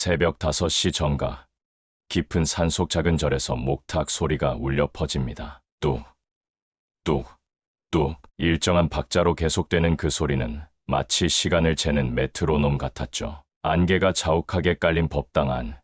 새벽 5시 정가, 깊은 산속 작은 절에서 목탁 소리가 울려 퍼집니다. 뚝, 뚝, 뚝. 일정한 박자로 계속되는 그 소리는 마치 시간을 재는 메트로놈 같았죠. 안개가 자욱하게 깔린 법당 안,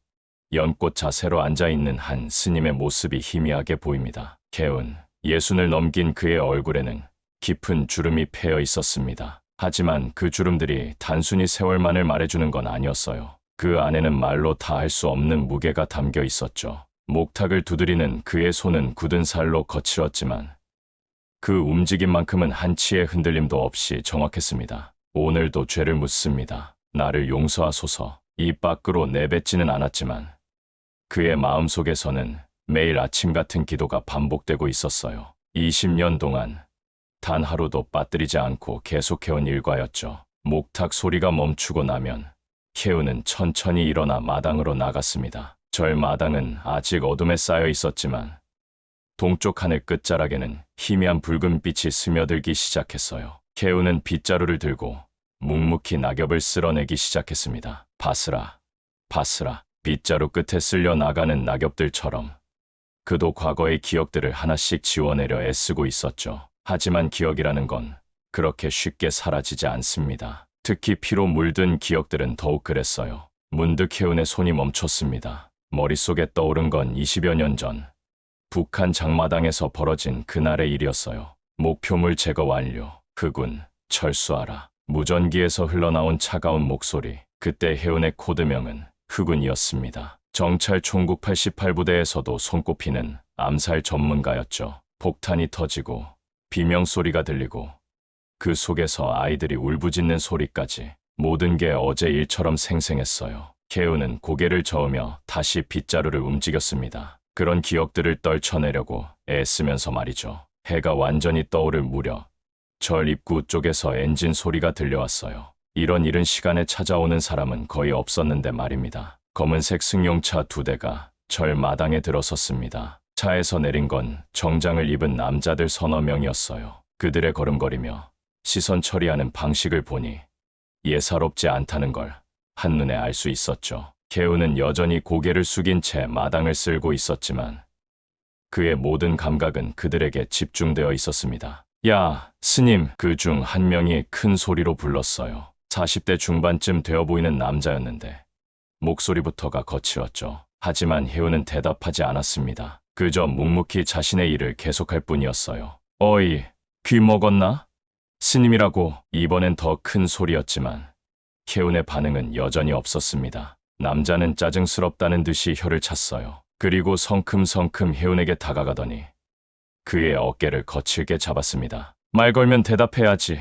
연꽃 자세로 앉아있는 한 스님의 모습이 희미하게 보입니다. 개운, 예순을 넘긴 그의 얼굴에는 깊은 주름이 패여 있었습니다. 하지만 그 주름들이 단순히 세월만을 말해주는 건 아니었어요. 그 안에는 말로 다 할 수 없는 무게가 담겨 있었죠. 목탁을 두드리는 그의 손은 굳은 살로 거칠었지만 그 움직임만큼은 한치의 흔들림도 없이 정확했습니다. 오늘도 죄를 묻습니다. 나를 용서하소서. 입 밖으로 내뱉지는 않았지만 그의 마음속에서는 매일 아침 같은 기도가 반복되고 있었어요. 20년 동안 단 하루도 빠뜨리지 않고 계속해온 일과였죠. 목탁 소리가 멈추고 나면 혜우는 천천히 일어나 마당으로 나갔습니다. 절 마당은 아직 어둠에 쌓여 있었지만 동쪽 하늘 끝자락에는 희미한 붉은 빛이 스며들기 시작했어요. 혜우는 빗자루를 들고 묵묵히 낙엽을 쓸어내기 시작했습니다. 바스라, 바스라. 빗자루 끝에 쓸려 나가는 낙엽들처럼 그도 과거의 기억들을 하나씩 지워내려 애쓰고 있었죠. 하지만 기억이라는 건 그렇게 쉽게 사라지지 않습니다. 특히 피로 물든 기억들은 더욱 그랬어요. 문득 혜운의 손이 멈췄습니다. 머릿속에 떠오른 건 20여 년 전 북한 장마당에서 벌어진 그날의 일이었어요. 목표물 제거 완료. 흑운, 철수하라. 무전기에서 흘러나온 차가운 목소리. 그때 혜운의 코드명은 흑운이었습니다. 정찰 총국 88부대에서도 손꼽히는 암살 전문가였죠. 폭탄이 터지고 비명소리가 들리고 그 속에서 아이들이 울부짖는 소리까지 모든 게 어제 일처럼 생생했어요. 혜우는 고개를 저으며 다시 빗자루를 움직였습니다. 그런 기억들을 떨쳐내려고 애쓰면서 말이죠. 해가 완전히 떠오를 무렵 절 입구 쪽에서 엔진 소리가 들려왔어요. 이런 이른 시간에 찾아오는 사람은 거의 없었는데 말입니다. 검은색 승용차 2대가 절 마당에 들어섰습니다. 차에서 내린 건 정장을 입은 남자들 서너 명이었어요. 그들의 걸음걸이며 시선 처리하는 방식을 보니 예사롭지 않다는 걸 한눈에 알 수 있었죠. 혜우는 여전히 고개를 숙인 채 마당을 쓸고 있었지만 그의 모든 감각은 그들에게 집중되어 있었습니다. 야, 스님! 그 중 한 명이 큰 소리로 불렀어요. 40대 중반쯤 되어 보이는 남자였는데 목소리부터가 거칠었죠. 하지만 혜우는 대답하지 않았습니다. 그저 묵묵히 자신의 일을 계속할 뿐이었어요. 어이, 귀 먹었나? 스님이라고. 이번엔 더 큰 소리였지만 혜운의 반응은 여전히 없었습니다. 남자는 짜증스럽다는 듯이 혀를 찼어요. 그리고 성큼성큼 혜운에게 다가가더니 그의 어깨를 거칠게 잡았습니다. 말 걸면 대답해야지.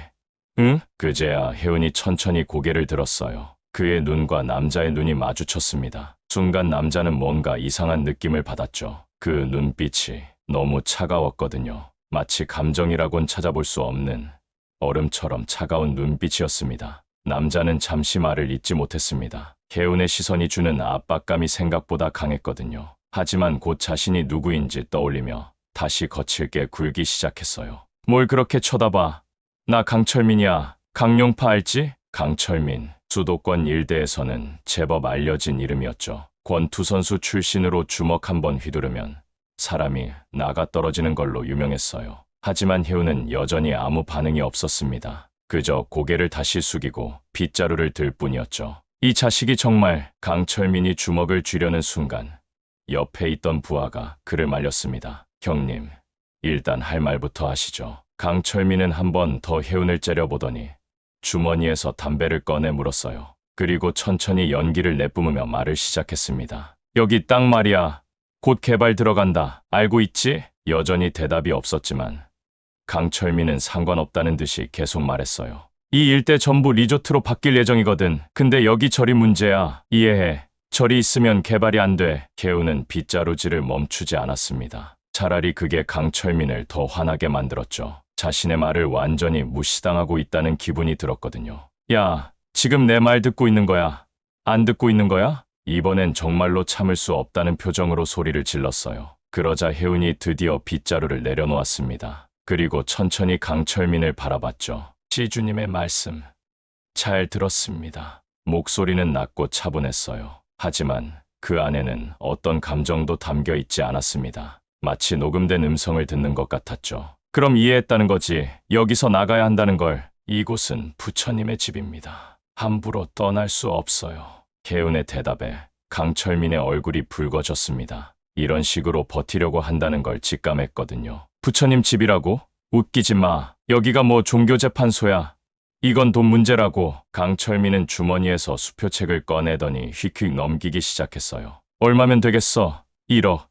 응? 그제야 혜운이 천천히 고개를 들었어요. 그의 눈과 남자의 눈이 마주쳤습니다. 순간 남자는 뭔가 이상한 느낌을 받았죠. 그 눈빛이 너무 차가웠거든요. 마치 감정이라곤 찾아볼 수 없는 얼음처럼 차가운 눈빛이었습니다. 남자는 잠시 말을 잇지 못했습니다. 혜운의 시선이 주는 압박감이 생각보다 강했거든요. 하지만 곧 자신이 누구인지 떠올리며 다시 거칠게 굴기 시작했어요. 뭘 그렇게 쳐다봐? 나 강철민이야. 강용파 알지? 강철민. 수도권 일대에서는 제법 알려진 이름이었죠. 권투 선수 출신으로 주먹 한번 휘두르면 사람이 나가 떨어지는 걸로 유명했어요. 하지만 혜우는 여전히 아무 반응이 없었습니다. 그저 고개를 다시 숙이고 빗자루를 들 뿐이었죠. 이 자식이 정말. 강철민이 주먹을 쥐려는 순간 옆에 있던 부하가 그를 말렸습니다. 형님, 일단 할 말부터 하시죠. 강철민은 한 번 더 혜운을 째려보더니 주머니에서 담배를 꺼내 물었어요. 그리고 천천히 연기를 내뿜으며 말을 시작했습니다. 여기 땅 말이야. 곧 개발 들어간다. 알고 있지? 여전히 대답이 없었지만 강철민은 상관없다는 듯이 계속 말했어요. 이 일대 전부 리조트로 바뀔 예정이거든. 근데 여기 절이 문제야. 이해해. 절이 있으면 개발이 안 돼. 혜우는 빗자루질을 멈추지 않았습니다. 차라리 그게 강철민을 더 화나게 만들었죠. 자신의 말을 완전히 무시당하고 있다는 기분이 들었거든요. 야, 지금 내 말 듣고 있는 거야? 안 듣고 있는 거야? 이번엔 정말로 참을 수 없다는 표정으로 소리를 질렀어요. 그러자 혜운이 드디어 빗자루를 내려놓았습니다. 그리고 천천히 강철민을 바라봤죠. 시주님의 말씀 잘 들었습니다. 목소리는 낮고 차분했어요. 하지만 그 안에는 어떤 감정도 담겨 있지 않았습니다. 마치 녹음된 음성을 듣는 것 같았죠. 그럼 이해했다는 거지. 여기서 나가야 한다는 걸. 이곳은 부처님의 집입니다. 함부로 떠날 수 없어요. 혜은의 대답에 강철민의 얼굴이 붉어졌습니다. 이런 식으로 버티려고 한다는 걸 직감했거든요. 부처님 집이라고? 웃기지 마. 여기가 뭐 종교재판소야. 이건 돈 문제라고. 강철민은 주머니에서 수표책을 꺼내더니 휙휙 넘기기 시작했어요. 얼마면 되겠어? 1억,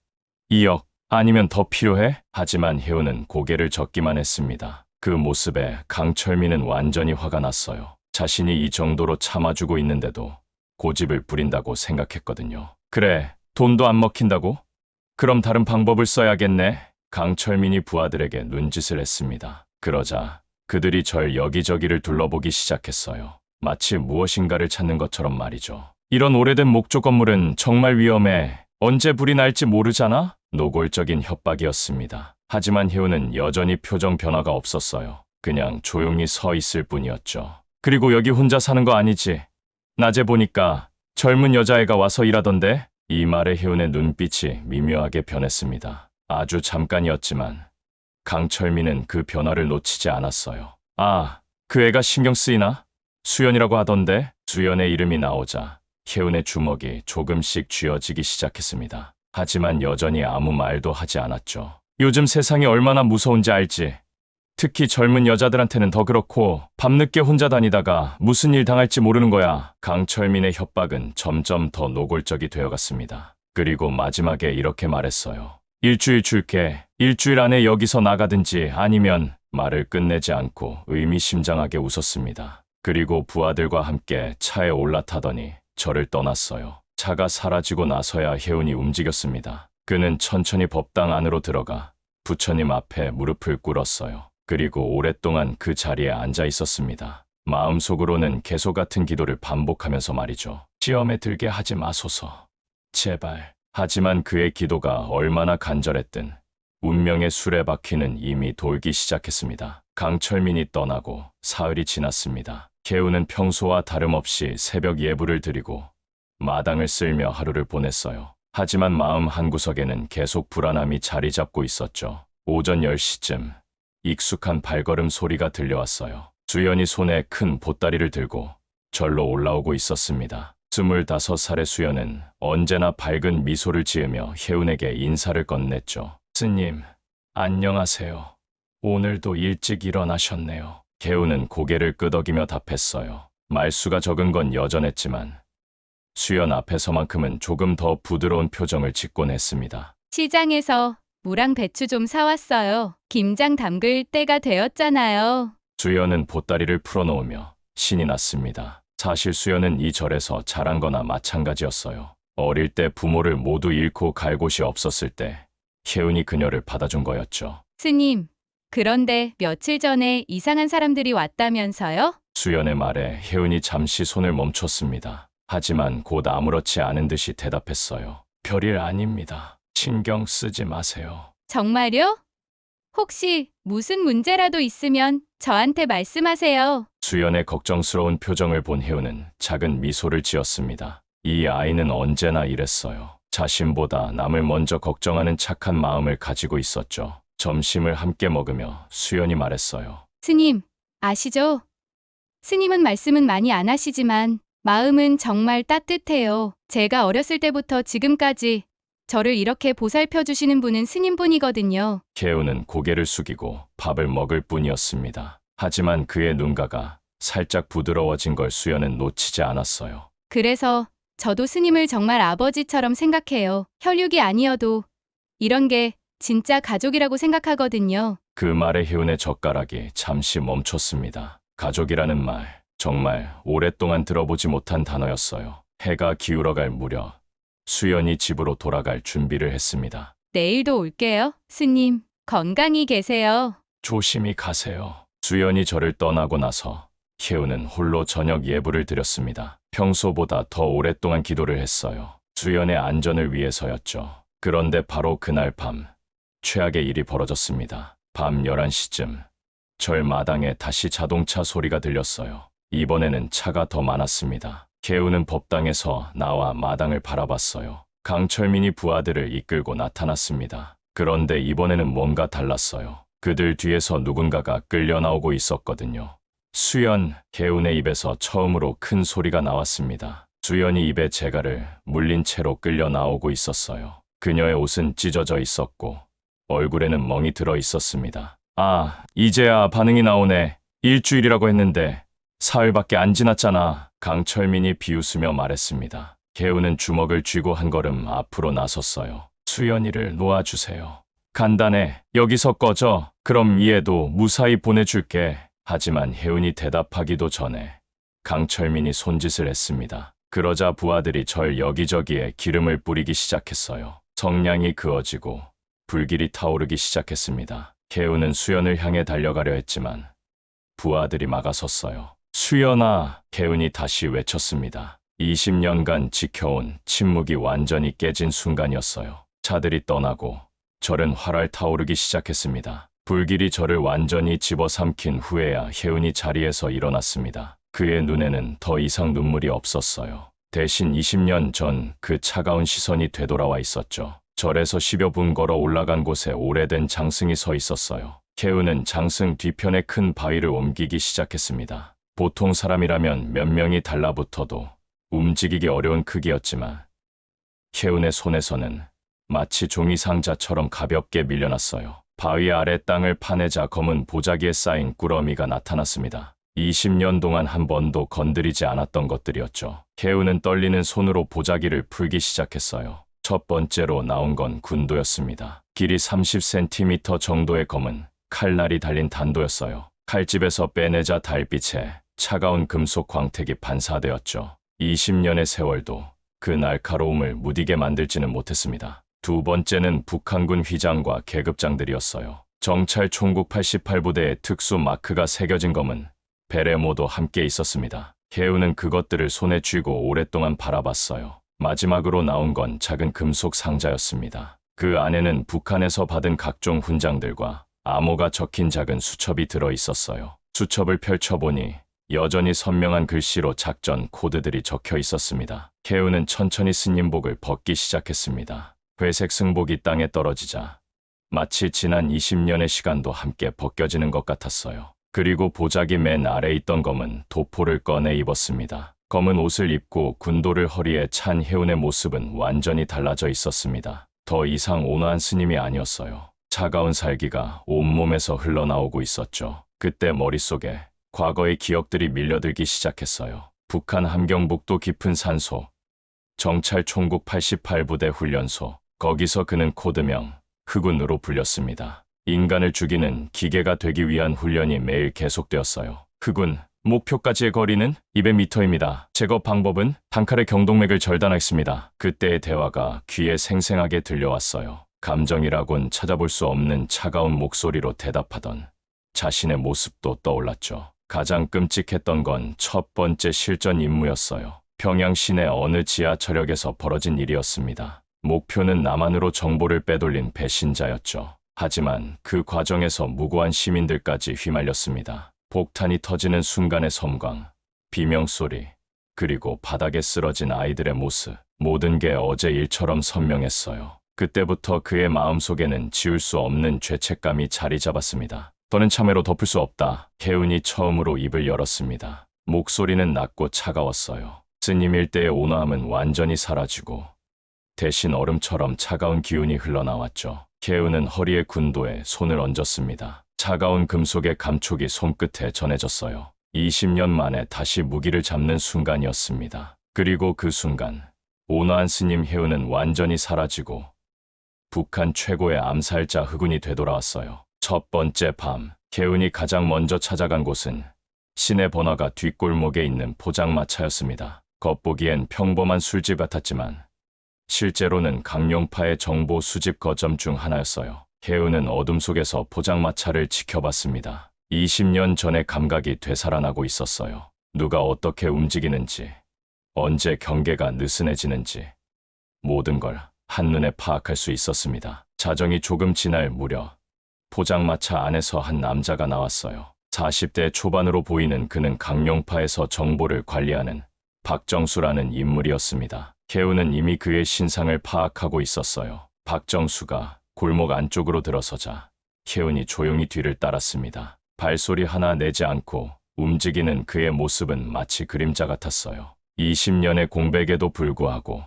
2억, 아니면 더 필요해? 하지만 혜우는 고개를 젓기만 했습니다. 그 모습에 강철민은 완전히 화가 났어요. 자신이 이 정도로 참아주고 있는데도 고집을 부린다고 생각했거든요. 그래, 돈도 안 먹힌다고? 그럼 다른 방법을 써야겠네. 강철민이 부하들에게 눈짓을 했습니다. 그러자 그들이 절 여기저기를 둘러보기 시작했어요. 마치 무엇인가를 찾는 것처럼 말이죠. 이런 오래된 목조 건물은 정말 위험해. 언제 불이 날지 모르잖아? 노골적인 협박이었습니다. 하지만 혜우는 여전히 표정 변화가 없었어요. 그냥 조용히 서 있을 뿐이었죠. 그리고 여기 혼자 사는 거 아니지? 낮에 보니까 젊은 여자애가 와서 일하던데? 이 말에 혜운의 눈빛이 미묘하게 변했습니다. 아주 잠깐이었지만 강철민은 그 변화를 놓치지 않았어요. 아, 그 애가 신경 쓰이나? 수연이라고 하던데? 수연의 이름이 나오자 혜운의 주먹이 조금씩 쥐어지기 시작했습니다. 하지만 여전히 아무 말도 하지 않았죠. 요즘 세상이 얼마나 무서운지 알지? 특히 젊은 여자들한테는 더 그렇고 밤늦게 혼자 다니다가 무슨 일 당할지 모르는 거야. 강철민의 협박은 점점 더 노골적이 되어갔습니다. 그리고 마지막에 이렇게 말했어요. 일주일 줄게. 일주일 안에 여기서 나가든지 아니면 말을 끝내지 않고 의미심장하게 웃었습니다. 그리고 부하들과 함께 차에 올라타더니 저를 떠났어요. 차가 사라지고 나서야 혜운이 움직였습니다. 그는 천천히 법당 안으로 들어가 부처님 앞에 무릎을 꿇었어요. 그리고 오랫동안 그 자리에 앉아 있었습니다. 마음속으로는 계속 같은 기도를 반복하면서 말이죠. 시험에 들게 하지 마소서. 제발. 하지만 그의 기도가 얼마나 간절했든 운명의 수레바퀴는 이미 돌기 시작했습니다. 강철민이 떠나고 사흘이 지났습니다. 혜우는 평소와 다름없이 새벽 예불을 드리고 마당을 쓸며 하루를 보냈어요. 하지만 마음 한구석에는 계속 불안함이 자리 잡고 있었죠. 오전 10시쯤 익숙한 발걸음 소리가 들려왔어요. 수연이 손에 큰 보따리를 들고 절로 올라오고 있었습니다. 25살의 수연은 언제나 밝은 미소를 지으며 혜운에게 인사를 건넸죠. 스님, 안녕하세요. 오늘도 일찍 일어나셨네요. 혜운은 고개를 끄덕이며 답했어요. 말수가 적은 건 여전했지만 수연 앞에서만큼은 조금 더 부드러운 표정을 짓곤 했습니다. 시장에서 무랑 배추 좀 사왔어요. 김장 담글 때가 되었잖아요. 수연은 보따리를 풀어놓으며 신이 났습니다. 사실 수연은 이 절에서 자란 거나 마찬가지였어요. 어릴 때 부모를 모두 잃고 갈 곳이 없었을 때 혜운이 그녀를 받아준 거였죠. 스님, 그런데 며칠 전에 이상한 사람들이 왔다면서요? 수연의 말에 혜운이 잠시 손을 멈췄습니다. 하지만 곧 아무렇지 않은 듯이 대답했어요. 별일 아닙니다. 신경 쓰지 마세요. 정말요? 혹시 무슨 문제라도 있으면 저한테 말씀하세요. 수연의 걱정스러운 표정을 본 혜운은 작은 미소를 지었습니다. 이 아이는 언제나 이랬어요. 자신보다 남을 먼저 걱정하는 착한 마음을 가지고 있었죠. 점심을 함께 먹으며 수연이 말했어요. 스님, 아시죠? 스님은 말씀은 많이 안 하시지만 마음은 정말 따뜻해요. 제가 어렸을 때부터 지금까지 저를 이렇게 보살펴 주시는 분은 스님뿐이거든요. 혜운은 고개를 숙이고 밥을 먹을 뿐이었습니다. 하지만 그의 눈가가 살짝 부드러워진 걸 수연은 놓치지 않았어요. 그래서 저도 스님을 정말 아버지처럼 생각해요. 혈육이 아니어도 이런 게 진짜 가족이라고 생각하거든요. 그 말에 혜운의 젓가락이 잠시 멈췄습니다. 가족이라는 말, 정말 오랫동안 들어보지 못한 단어였어요. 해가 기울어갈 무렵 수연이 집으로 돌아갈 준비를 했습니다. 내일도 올게요. 스님, 건강히 계세요. 조심히 가세요. 수연이 저를 떠나고 나서 혜우는 홀로 저녁 예불을 드렸습니다. 평소보다 더 오랫동안 기도를 했어요. 수연의 안전을 위해서였죠. 그런데 바로 그날 밤 최악의 일이 벌어졌습니다. 밤 11시쯤 절 마당에 다시 자동차 소리가 들렸어요. 이번에는 차가 더 많았습니다. 개우는 법당에서 나와 마당을 바라봤어요. 강철민이 부하들을 이끌고 나타났습니다. 그런데 이번에는 뭔가 달랐어요. 그들 뒤에서 누군가가 끌려 나오고 있었거든요. 수연, 개운의 입에서 처음으로 큰 소리가 나왔습니다. 수연이 입에 재갈을 물린 채로 끌려 나오고 있었어요. 그녀의 옷은 찢어져 있었고 얼굴에는 멍이 들어 있었습니다. 아, 이제야 반응이 나오네. 일주일이라고 했는데 사흘밖에 안 지났잖아. 강철민이 비웃으며 말했습니다. 개우는 주먹을 쥐고 한 걸음 앞으로 나섰어요. 수연이를 놓아주세요. 간단해. 여기서 꺼져. 그럼 이해도 무사히 보내줄게. 하지만 혜운이 대답하기도 전에 강철민이 손짓을 했습니다. 그러자 부하들이 절 여기저기에 기름을 뿌리기 시작했어요. 성냥이 그어지고 불길이 타오르기 시작했습니다. 혜운은 수연을 향해 달려가려 했지만 부하들이 막아섰어요. 수연아, 혜운이 다시 외쳤습니다. 20년간 지켜온 침묵이 완전히 깨진 순간이었어요. 차들이 떠나고 절은 활활 타오르기 시작했습니다. 불길이 저를 완전히 집어삼킨 후에야 혜운이 자리에서 일어났습니다. 그의 눈에는 더 이상 눈물이 없었어요. 대신 20년 전 그 차가운 시선이 되돌아와 있었죠. 절에서 10여 분 걸어 올라간 곳에 오래된 장승이 서 있었어요. 혜운은 장승 뒤편에 큰 바위를 옮기기 시작했습니다. 보통 사람이라면 몇 명이 달라붙어도 움직이기 어려운 크기였지만 혜운의 손에서는 마치 종이 상자처럼 가볍게 밀려났어요. 바위 아래 땅을 파내자 검은 보자기에 쌓인 꾸러미가 나타났습니다. 20년 동안 한 번도 건드리지 않았던 것들이었죠. 혜운은 떨리는 손으로 보자기를 풀기 시작했어요. 첫 번째로 나온 건 군도였습니다. 길이 30cm 정도의 검은 칼날이 달린 단도였어요. 칼집에서 빼내자 달빛에 차가운 금속 광택이 반사되었죠. 20년의 세월도 그 날카로움을 무디게 만들지는 못했습니다. 두 번째는 북한군 휘장과 계급장들이었어요. 정찰 총국 88부대의 특수 마크가 새겨진 검은 베레모도 함께 있었습니다. 혜운은 그것들을 손에 쥐고 오랫동안 바라봤어요. 마지막으로 나온 건 작은 금속 상자였습니다. 그 안에는 북한에서 받은 각종 훈장들과 암호가 적힌 작은 수첩이 들어 있었어요. 수첩을 펼쳐보니 여전히 선명한 글씨로 작전 코드들이 적혀 있었습니다. 혜운은 천천히 스님복을 벗기 시작했습니다. 회색 승복이 땅에 떨어지자 마치 지난 20년의 시간도 함께 벗겨지는 것 같았어요. 그리고 보자기 맨 아래 있던 검은 도포를 꺼내 입었습니다. 검은 옷을 입고 군도를 허리에 찬 혜운의 모습은 완전히 달라져 있었습니다. 더 이상 온화한 스님이 아니었어요. 차가운 살기가 온몸에서 흘러나오고 있었죠. 그때 머릿속에 과거의 기억들이 밀려들기 시작했어요. 북한 함경북도 깊은 산소, 정찰 총국 88부대 훈련소, 거기서 그는 코드명 흑운으로 불렸습니다. 인간을 죽이는 기계가 되기 위한 훈련이 매일 계속되었어요. 흑운, 목표까지의 거리는 200m입니다. 제거 방법은 단칼에 경동맥을 절단하겠습니다. 그때의 대화가 귀에 생생하게 들려왔어요. 감정이라곤 찾아볼 수 없는 차가운 목소리로 대답하던 자신의 모습도 떠올랐죠. 가장 끔찍했던 건 첫 번째 실전 임무였어요. 평양 시내 어느 지하철역에서 벌어진 일이었습니다. 목표는 남한으로 정보를 빼돌린 배신자였죠. 하지만 그 과정에서 무고한 시민들까지 휘말렸습니다. 폭탄이 터지는 순간의 섬광, 비명소리, 그리고 바닥에 쓰러진 아이들의 모습, 모든 게 어제 일처럼 선명했어요. 그때부터 그의 마음속에는 지울 수 없는 죄책감이 자리 잡았습니다. 더는 참회로 덮을 수 없다. 혜운이 처음으로 입을 열었습니다. 목소리는 낮고 차가웠어요. 스님 일대의 온화함은 완전히 사라지고 대신 얼음처럼 차가운 기운이 흘러나왔죠. 혜운은 허리의 군도에 손을 얹었습니다. 차가운 금속의 감촉이 손끝에 전해졌어요. 20년 만에 다시 무기를 잡는 순간이었습니다. 그리고 그 순간 온화한 스님 혜운은 완전히 사라지고 북한 최고의 암살자 흑운이 되돌아왔어요. 첫 번째 밤, 혜운이 가장 먼저 찾아간 곳은 시내 번화가 뒷골목에 있는 포장마차였습니다. 겉보기엔 평범한 술집 같았지만 실제로는 강룡파의 정보 수집 거점 중 하나였어요. 혜운은 어둠 속에서 포장마차를 지켜봤습니다. 20년 전의 감각이 되살아나고 있었어요. 누가 어떻게 움직이는지, 언제 경계가 느슨해지는지 모든 걸 한눈에 파악할 수 있었습니다. 자정이 조금 지날 무렵 포장마차 안에서 한 남자가 나왔어요. 40대 초반으로 보이는 그는 강룡파에서 정보를 관리하는 박정수라는 인물이었습니다. 혜우는 이미 그의 신상을 파악하고 있었어요. 박정수가 골목 안쪽으로 들어서자 혜운이 조용히 뒤를 따랐습니다. 발소리 하나 내지 않고 움직이는 그의 모습은 마치 그림자 같았어요. 20년의 공백에도 불구하고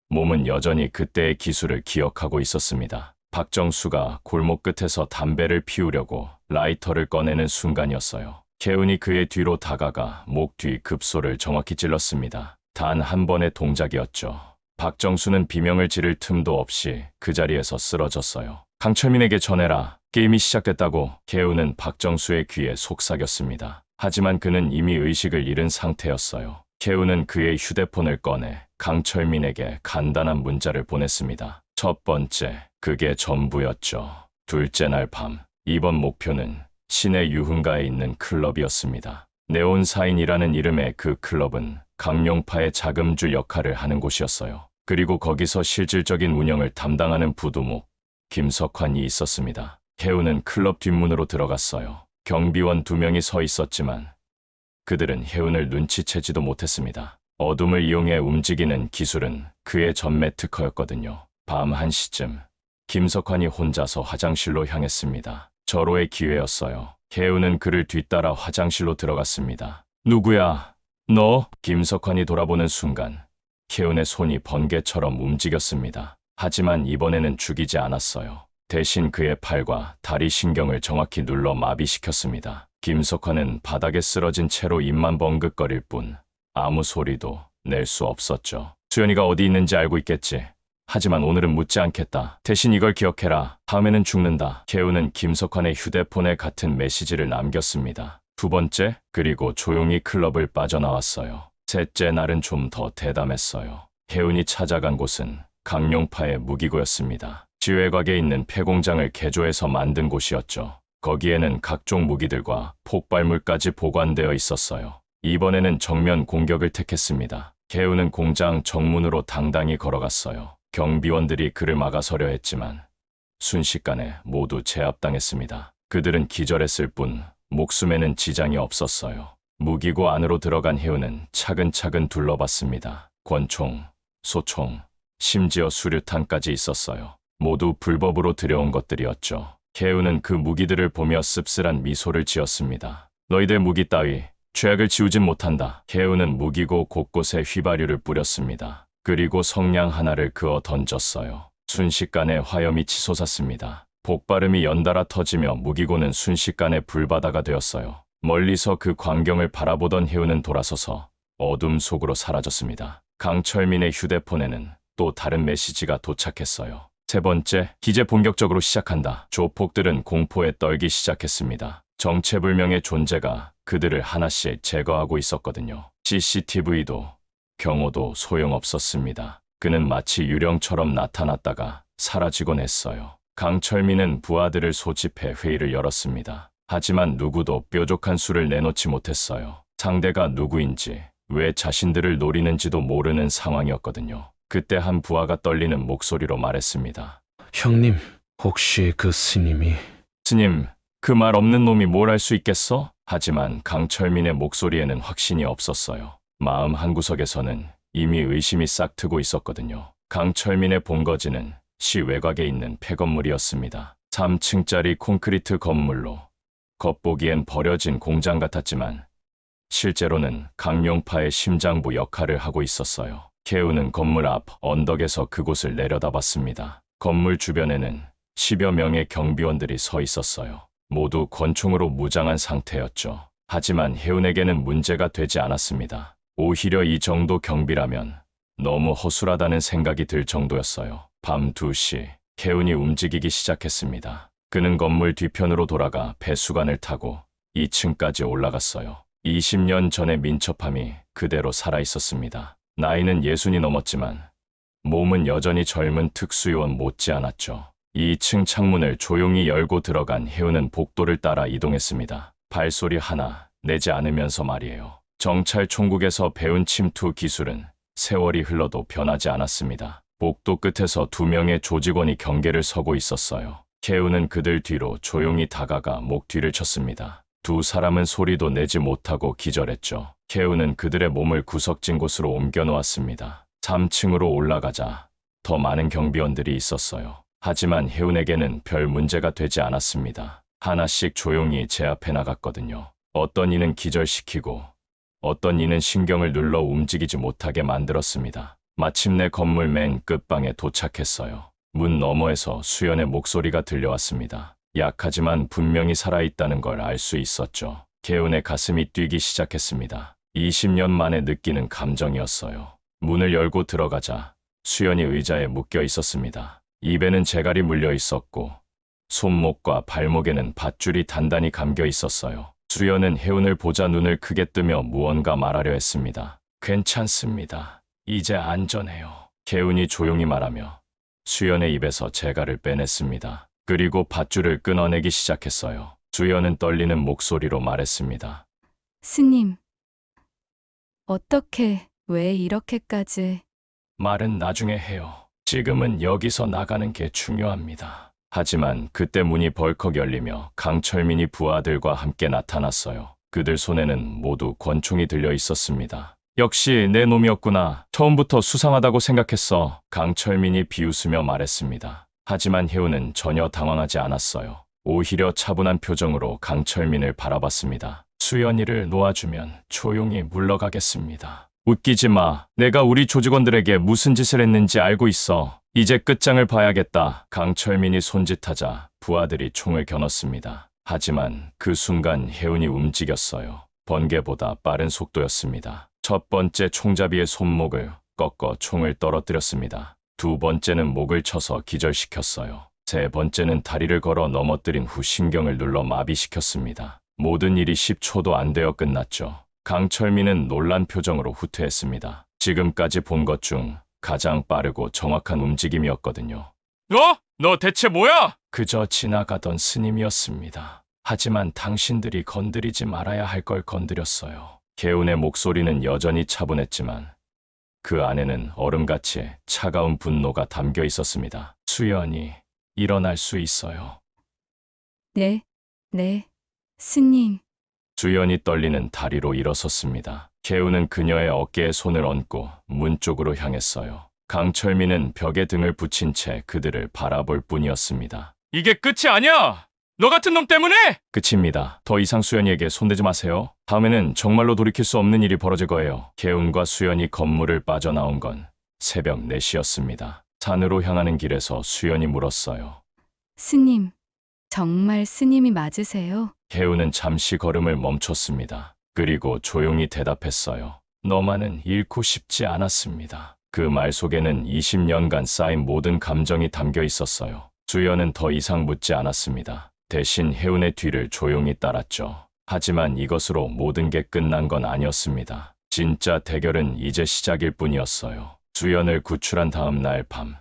몸은 여전히 그때의 기술을 기억하고 있었습니다. 박정수가 골목 끝에서 담배를 피우려고 라이터를 꺼내는 순간이었어요. 혜운이 그의 뒤로 다가가 목 뒤 급소를 정확히 찔렀습니다. 단 한 번의 동작이었죠. 박정수는 비명을 지를 틈도 없이 그 자리에서 쓰러졌어요. 강철민에게 전해라. 게임이 시작됐다고. 혜운은 박정수의 귀에 속삭였습니다. 하지만 그는 이미 의식을 잃은 상태였어요. 혜운은 그의 휴대폰을 꺼내 강철민에게 간단한 문자를 보냈습니다. 첫 번째, 그게 전부였죠. 둘째 날 밤, 이번 목표는 시내 유흥가에 있는 클럽이었습니다. 네온사인이라는 이름의 그 클럽은 강용파의 자금줄 역할을 하는 곳이었어요. 그리고 거기서 실질적인 운영을 담당하는 부두목 김석환이 있었습니다. 혜우는 클럽 뒷문으로 들어갔어요. 경비원 2명이 서 있었지만 그들은 혜운을 눈치채지도 못했습니다. 어둠을 이용해 움직이는 기술은 그의 전매 특허였거든요. 밤 1시쯤 김석환이 혼자서 화장실로 향했습니다. 절호의 기회였어요. 혜운은 그를 뒤따라 화장실로 들어갔습니다. 누구야? 너? 김석환이 돌아보는 순간 혜운의 손이 번개처럼 움직였습니다. 하지만 이번에는 죽이지 않았어요. 대신 그의 팔과 다리 신경을 정확히 눌러 마비시켰습니다. 김석환은 바닥에 쓰러진 채로 입만 벙긋거릴 뿐 아무 소리도 낼 수 없었죠. 수연이가 어디 있는지 알고 있겠지. 하지만 오늘은 묻지 않겠다. 대신 이걸 기억해라. 다음에는 죽는다. 혜우는 김석환의 휴대폰에 같은 메시지를 남겼습니다. 두 번째, 그리고 조용히 클럽을 빠져나왔어요. 셋째 날은 좀 더 대담했어요. 혜운이 찾아간 곳은 강용파의 무기고였습니다. 지회곽에 있는 폐공장을 개조해서 만든 곳이었죠. 거기에는 각종 무기들과 폭발물까지 보관되어 있었어요. 이번에는 정면 공격을 택했습니다. 혜우는 공장 정문으로 당당히 걸어갔어요. 경비원들이 그를 막아서려 했지만 순식간에 모두 제압당했습니다. 그들은 기절했을 뿐 목숨에는 지장이 없었어요. 무기고 안으로 들어간 혜우는 차근차근 둘러봤습니다. 권총, 소총, 심지어 수류탄까지 있었어요. 모두 불법으로 들여온 것들이었죠. 혜우는 그 무기들을 보며 씁쓸한 미소를 지었습니다. 너희들 무기 따위 죄악을 지우진 못한다. 혜우는 무기고 곳곳에 휘발유를 뿌렸습니다. 그리고 성냥 하나를 그어 던졌어요. 순식간에 화염이 치솟았습니다. 폭발음이 연달아 터지며 무기고는 순식간에 불바다가 되었어요. 멀리서 그 광경을 바라보던 혜우는 돌아서서 어둠 속으로 사라졌습니다. 강철민의 휴대폰에는 또 다른 메시지가 도착했어요. 세 번째, 이제 본격적으로 시작한다. 조폭들은 공포에 떨기 시작했습니다. 정체불명의 존재가 그들을 하나씩 제거하고 있었거든요. CCTV도 경호도 소용없었습니다. 그는 마치 유령처럼 나타났다가 사라지곤 했어요. 강철민은 부하들을 소집해 회의를 열었습니다. 하지만 누구도 뾰족한 수를 내놓지 못했어요. 상대가 누구인지, 왜 자신들을 노리는지도 모르는 상황이었거든요. 그때 한 부하가 떨리는 목소리로 말했습니다. 형님, 혹시 그 스님이... 스님, 그 말 없는 놈이 뭘 할 수 있겠어? 하지만 강철민의 목소리에는 확신이 없었어요. 마음 한구석에서는 이미 의심이 싹트고 있었거든요. 강철민의 본거지는 시 외곽에 있는 폐건물이었습니다. 3층짜리 콘크리트 건물로 겉보기엔 버려진 공장 같았지만 실제로는 강용파의 심장부 역할을 하고 있었어요. 혜우는 건물 앞 언덕에서 그곳을 내려다봤습니다. 건물 주변에는 10여 명의 경비원들이 서 있었어요. 모두 권총으로 무장한 상태였죠. 하지만 혜운에게는 문제가 되지 않았습니다. 오히려 이 정도 경비라면 너무 허술하다는 생각이 들 정도였어요. 밤 2시, 혜운이 움직이기 시작했습니다. 그는 건물 뒤편으로 돌아가 배수관을 타고 2층까지 올라갔어요. 20년 전의 민첩함이 그대로 살아있었습니다. 나이는 60이 넘었지만 몸은 여전히 젊은 특수요원 못지않았죠. 2층 창문을 조용히 열고 들어간 혜운은 복도를 따라 이동했습니다. 발소리 하나 내지 않으면서 말이에요. 정찰 총국에서 배운 침투 기술은 세월이 흘러도 변하지 않았습니다. 복도 끝에서 2명의 조직원이 경계를 서고 있었어요. 혜운은 그들 뒤로 조용히 다가가 목 뒤를 쳤습니다. 두 사람은 소리도 내지 못하고 기절했죠. 개우는 그들의 몸을 구석진 곳으로 옮겨 놓았습니다. 3층으로 올라가자 더 많은 경비원들이 있었어요. 하지만 혜운에게는 별 문제가 되지 않았습니다. 하나씩 조용히 제 앞에 나갔거든요. 어떤 이는 기절시키고 어떤 이는 신경을 눌러 움직이지 못하게 만들었습니다. 마침내 건물 맨 끝방에 도착했어요. 문 너머에서 수연의 목소리가 들려왔습니다. 약하지만 분명히 살아있다는 걸 알 수 있었죠. 개운의 가슴이 뛰기 시작했습니다. 20년 만에 느끼는 감정이었어요. 문을 열고 들어가자 수연이 의자에 묶여 있었습니다. 입에는 재갈이 물려 있었고 손목과 발목에는 밧줄이 단단히 감겨 있었어요. 수연은 혜운을 보자 눈을 크게 뜨며 무언가 말하려 했습니다. 괜찮습니다. 이제 안전해요. 혜운이 조용히 말하며 수연의 입에서 재갈을 빼냈습니다. 그리고 밧줄을 끊어내기 시작했어요. 수연은 떨리는 목소리로 말했습니다. 스님, 어떻게, 왜 이렇게까지... 말은 나중에 해요. 지금은 여기서 나가는 게 중요합니다. 하지만 그때 문이 벌컥 열리며 강철민이 부하들과 함께 나타났어요. 그들 손에는 모두 권총이 들려 있었습니다. 역시 내 놈이었구나. 처음부터 수상하다고 생각했어. 강철민이 비웃으며 말했습니다. 하지만 혜우는 전혀 당황하지 않았어요. 오히려 차분한 표정으로 강철민을 바라봤습니다. 수연이를 놓아주면 조용히 물러가겠습니다. 웃기지 마. 내가 우리 조직원들에게 무슨 짓을 했는지 알고 있어. 이제 끝장을 봐야겠다. 강철민이 손짓하자 부하들이 총을 겨눴습니다. 하지만 그 순간 혜운이 움직였어요. 번개보다 빠른 속도였습니다. 첫 번째 총잡이의 손목을 꺾어 총을 떨어뜨렸습니다. 두 번째는 목을 쳐서 기절시켰어요. 세 번째는 다리를 걸어 넘어뜨린 후 신경을 눌러 마비시켰습니다. 모든 일이 10초도 안 되어 끝났죠. 강철민은 놀란 표정으로 후퇴했습니다. 지금까지 본 것 중 가장 빠르고 정확한 움직임이었거든요. 너 대체 뭐야? 그저 지나가던 스님이었습니다. 하지만 당신들이 건드리지 말아야 할 걸 건드렸어요. 개운의 목소리는 여전히 차분했지만 그 안에는 얼음같이 차가운 분노가 담겨 있었습니다. 수연이 일어날 수 있어요. 네, 스님. 수연이 떨리는 다리로 일어섰습니다. 개우는 그녀의 어깨에 손을 얹고 문 쪽으로 향했어요. 강철민은 벽에 등을 붙인 채 그들을 바라볼 뿐이었습니다. 이게 끝이 아니야! 너 같은 놈 때문에! 끝입니다. 더 이상 수연이에게 손대지 마세요. 다음에는 정말로 돌이킬 수 없는 일이 벌어질 거예요. 개운과 수연이 건물을 빠져나온 건 새벽 4시였습니다. 산으로 향하는 길에서 수연이 물었어요. 스님, 정말 스님이 맞으세요? 개운은 잠시 걸음을 멈췄습니다. 그리고 조용히 대답했어요. 너만은 잃고 싶지 않았습니다. 그 말 속에는 20년간 쌓인 모든 감정이 담겨 있었어요. 수연은 더 이상 묻지 않았습니다. 대신 혜운의 뒤를 조용히 따랐죠. 하지만 이것으로 모든 게 끝난 건 아니었습니다. 진짜 대결은 이제 시작일 뿐이었어요. 수연을 구출한 다음 날 밤,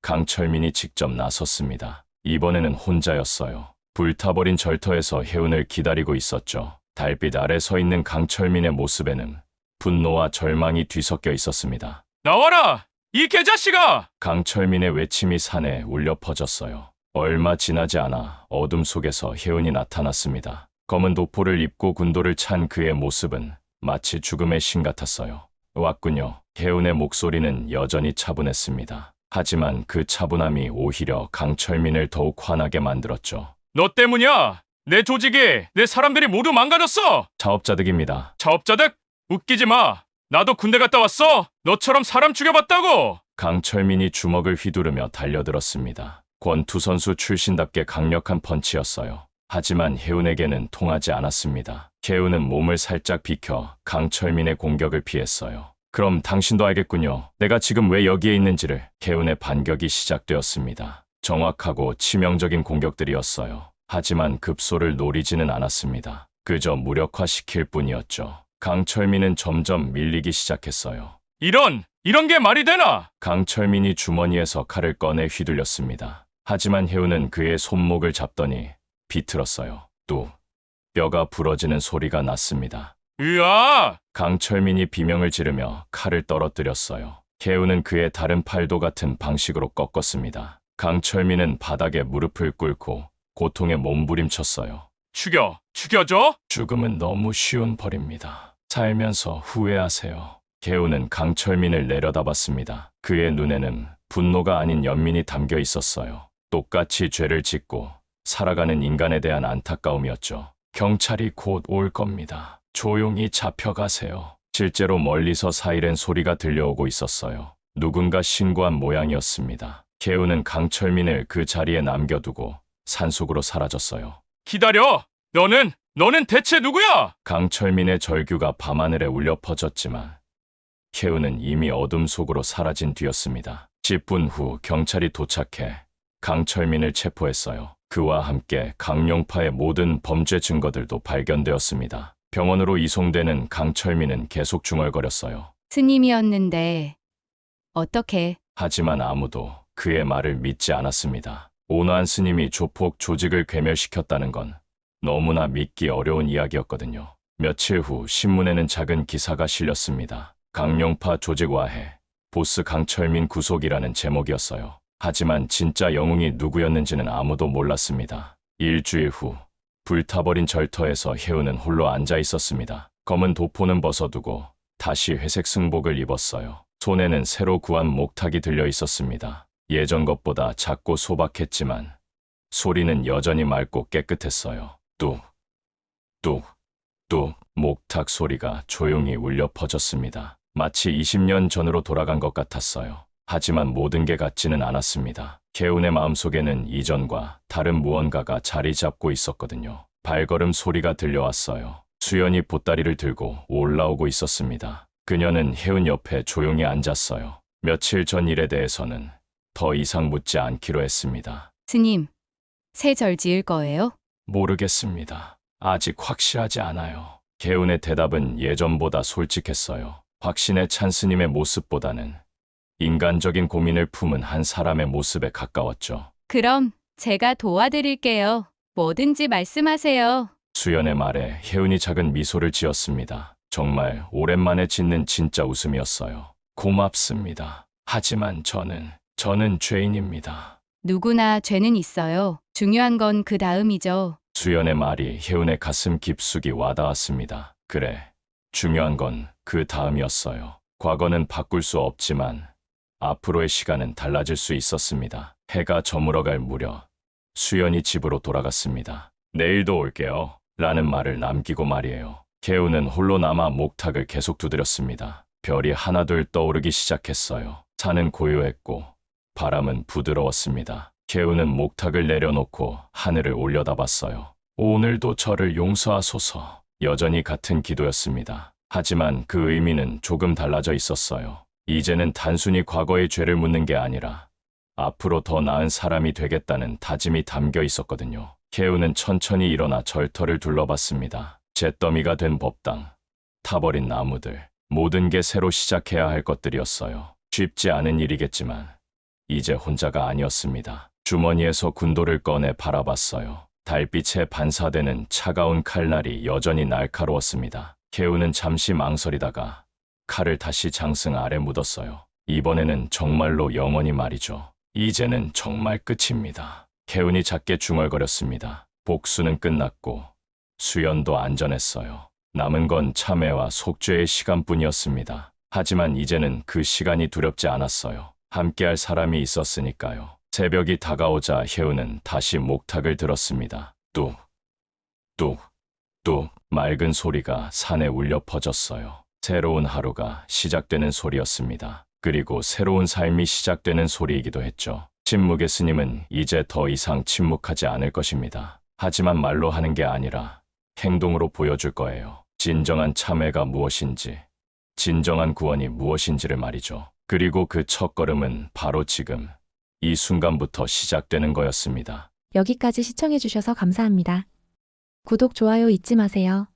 강철민이 직접 나섰습니다. 이번에는 혼자였어요. 불타버린 절터에서 혜운을 기다리고 있었죠. 달빛 아래 서 있는 강철민의 모습에는 분노와 절망이 뒤섞여 있었습니다. 나와라! 이 개자식아! 강철민의 외침이 산에 울려 퍼졌어요. 얼마 지나지 않아 어둠 속에서 혜운이 나타났습니다. 검은 도포를 입고 군도를 찬 그의 모습은 마치 죽음의 신 같았어요. 왔군요. 혜운의 목소리는 여전히 차분했습니다. 하지만 그 차분함이 오히려 강철민을 더욱 화나게 만들었죠. 너 때문이야! 내 조직이, 내 사람들이 모두 망가졌어! 자업자득입니다. 자업자득? 웃기지 마! 나도 군대 갔다 왔어! 너처럼 사람 죽여봤다고! 강철민이 주먹을 휘두르며 달려들었습니다. 권투 선수 출신답게 강력한 펀치였어요. 하지만 혜운에게는 통하지 않았습니다. 혜운은 몸을 살짝 비켜 강철민의 공격을 피했어요. 그럼 당신도 알겠군요. 내가 지금 왜 여기에 있는지를. 혜운의 반격이 시작되었습니다. 정확하고 치명적인 공격들이었어요. 하지만 급소를 노리지는 않았습니다. 그저 무력화시킬 뿐이었죠. 강철민은 점점 밀리기 시작했어요. 이런 게 말이 되나? 강철민이 주머니에서 칼을 꺼내 휘둘렸습니다. 하지만 혜운은 그의 손목을 잡더니 비틀었어요. 또 뼈가 부러지는 소리가 났습니다. 으아! 강철민이 비명을 지르며 칼을 떨어뜨렸어요. 혜운은 그의 다른 팔도 같은 방식으로 꺾었습니다. 강철민은 바닥에 무릎을 꿇고 고통에 몸부림쳤어요. 죽여줘? 죽음은 너무 쉬운 벌입니다. 살면서 후회하세요. 개우는 강철민을 내려다봤습니다. 그의 눈에는 분노가 아닌 연민이 담겨 있었어요. 똑같이 죄를 짓고 살아가는 인간에 대한 안타까움이었죠. 경찰이 곧 올 겁니다. 조용히 잡혀가세요. 실제로 멀리서 사이렌 소리가 들려오고 있었어요. 누군가 신고한 모양이었습니다. 개우는 강철민을 그 자리에 남겨두고 산속으로 사라졌어요. 기다려! 너는 대체 누구야? 강철민의 절규가 밤하늘에 울려 퍼졌지만 개우는 이미 어둠 속으로 사라진 뒤였습니다. 10분 후 경찰이 도착해 강철민을 체포했어요. 그와 함께 강용파의 모든 범죄 증거들도 발견되었습니다. 병원으로 이송되는 강철민은 계속 중얼거렸어요. 스님이었는데 어떻게? 하지만 아무도 그의 말을 믿지 않았습니다. 온화한 스님이 조폭 조직을 괴멸시켰다는 건 너무나 믿기 어려운 이야기였거든요. 며칠 후 신문에는 작은 기사가 실렸습니다. 강용파 조직 와해, 보스 강철민 구속이라는 제목이었어요. 하지만 진짜 영웅이 누구였는지는 아무도 몰랐습니다. 일주일 후 불타버린 절터에서 혜우는 홀로 앉아 있었습니다. 검은 도포는 벗어두고 다시 회색 승복을 입었어요. 손에는 새로 구한 목탁이 들려 있었습니다. 예전 것보다 작고 소박했지만 소리는 여전히 맑고 깨끗했어요. 뚝, 뚝, 뚝 목탁 소리가 조용히 울려 퍼졌습니다. 마치 20년 전으로 돌아간 것 같았어요. 하지만 모든 게 같지는 않았습니다. 개운의 마음속에는 이전과 다른 무언가가 자리 잡고 있었거든요. 발걸음 소리가 들려왔어요. 수연이 보따리를 들고 올라오고 있었습니다. 그녀는 혜운 옆에 조용히 앉았어요. 며칠 전 일에 대해서는 더 이상 묻지 않기로 했습니다. 스님, 새 절 지을 거예요? 모르겠습니다. 아직 확실하지 않아요. 개운의 대답은 예전보다 솔직했어요. 확신에 찬 스님의 모습보다는 인간적인 고민을 품은 한 사람의 모습에 가까웠죠. 그럼 제가 도와드릴게요. 뭐든지 말씀하세요. 수연의 말에 혜은이 작은 미소를 지었습니다. 정말 오랜만에 짓는 진짜 웃음이었어요. 고맙습니다. 하지만 저는 죄인입니다. 누구나 죄는 있어요. 중요한 건 그 다음이죠. 수연의 말이 혜은의 가슴 깊숙이 와닿았습니다. 그래, 중요한 건 그 다음이었어요. 과거는 바꿀 수 없지만 앞으로의 시간은 달라질 수 있었습니다. 해가 저물어갈 무렵 수연이 집으로 돌아갔습니다. 내일도 올게요. 라는 말을 남기고 말이에요. 개우는 홀로 남아 목탁을 계속 두드렸습니다. 별이 하나둘 떠오르기 시작했어요. 산은 고요했고 바람은 부드러웠습니다. 개우는 목탁을 내려놓고 하늘을 올려다봤어요. 오늘도 저를 용서하소서. 여전히 같은 기도였습니다. 하지만 그 의미는 조금 달라져 있었어요. 이제는 단순히 과거의 죄를 묻는 게 아니라 앞으로 더 나은 사람이 되겠다는 다짐이 담겨 있었거든요. 개우는 천천히 일어나 절터를 둘러봤습니다. 잿더미가 된 법당, 타버린 나무들, 모든 게 새로 시작해야 할 것들이었어요. 쉽지 않은 일이겠지만 이제 혼자가 아니었습니다. 주머니에서 군도를 꺼내 바라봤어요. 달빛에 반사되는 차가운 칼날이 여전히 날카로웠습니다. 개우는 잠시 망설이다가 칼을 다시 장승 아래 묻었어요. 이번에는 정말로 영원히 말이죠. 이제는 정말 끝입니다. 개운이 작게 중얼거렸습니다. 복수는 끝났고 수연도 안전했어요. 남은 건 참회와 속죄의 시간뿐이었습니다. 하지만 이제는 그 시간이 두렵지 않았어요. 함께할 사람이 있었으니까요. 새벽이 다가오자 혜우는 다시 목탁을 들었습니다. 뚝, 뚝, 뚝 맑은 소리가 산에 울려 퍼졌어요. 새로운 하루가 시작되는 소리였습니다. 그리고 새로운 삶이 시작되는 소리이기도 했죠. 침묵의 스님은 이제 더 이상 침묵하지 않을 것입니다. 하지만 말로 하는 게 아니라 행동으로 보여줄 거예요. 진정한 참회가 무엇인지, 진정한 구원이 무엇인지를 말이죠. 그리고 그 첫걸음은 바로 지금, 이 순간부터 시작되는 거였습니다. 여기까지 시청해주셔서 감사합니다. 구독, 좋아요 잊지 마세요.